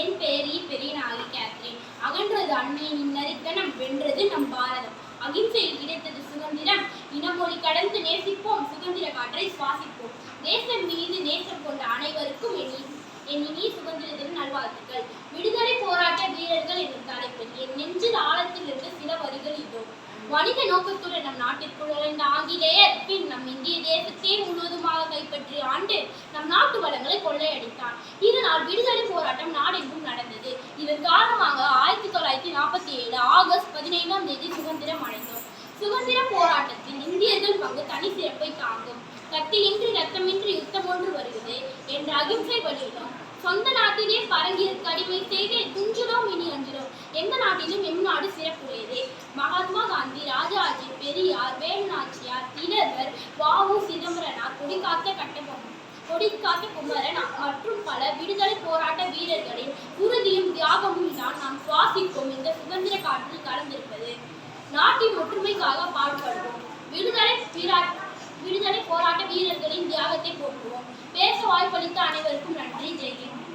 என் பெயரி பெரியனாகி Catherine. அகன்றது அந்நியன் இன்னறித்தனம், வென்றது நம் பாரதம். அகிம்சையில் கிடைத்தது சுதந்திரம். இனமொழி கடந்து நேசிப்போம், சுதந்திர காற்றை சுவாசிப்போம். தேசம் மீது நேசம் கொண்ட அனைவருக்கும் என் இனிய சுதந்திர தின நல்வாழ்த்துக்கள். விடுதலை போராட்ட வீரர்கள் என்னும் தலைப்பில் என் நெஞ்சில் ஆழத்தில் இருந்து சில வரிகள் இதோ. வணிக நோக்கத்துடன் நம் நாட்டிற்குள் நுழைந்த ஆங்கிலேயர் பின் நம் இந்திய தேசத்தை முழுவதுமாக கைப்பற்றி ஆண்டு நம் நாட்டு வளங்களை கொள்ளையடித்தான். இதனால் விடுதலை போராட்டம் நாடெங்கும் நடந்தது. இதன் காரணமாக 1947 ஆகஸ்ட் 15ஆம் தேதி சுதந்திரம் அடைந்தோம். சுதந்திர போராட்டத்தில் இந்தியர்கள் பங்கு தனி சிறப்பை தாங்கும். கத்தியின்றி ரத்தமின்றி யுத்தம் ஒன்று வருகிறது என்ற அகிம்சை வழியிலும் சொந்த நாட்டிலே பரங்கிற்கு அடிமை செய்து துஞ்சினோம் இனி அஞ்சினோம். எந்த நாட்டிலும் எம் நாடு சிறப்புடையதே. மகாத்மா காந்தி, ராஜாஜி, பெரியார், வேலுநாச்சியார், திலகர், வ.உ. சிதம்பரனார், கொடிக்காத்த குமரன் மற்றும் பல விடுதலை போராட்ட வீரர்களின் உறுதியும் தியாகமும் தான் நாம் சுவாசிக்கும் இந்த சுதந்திர காற்றில் கலந்திருப்பது. நாட்டின் ஒற்றுமைக்காக பாடுபடுவோம். விடுதலை போராட்ட வீரர்களின் தியாகத்தை போற்றுவோம். பேச வாய்ப்பளித்த அனைவருக்கும் நன்றி. ஜெய் ஹிந்த்.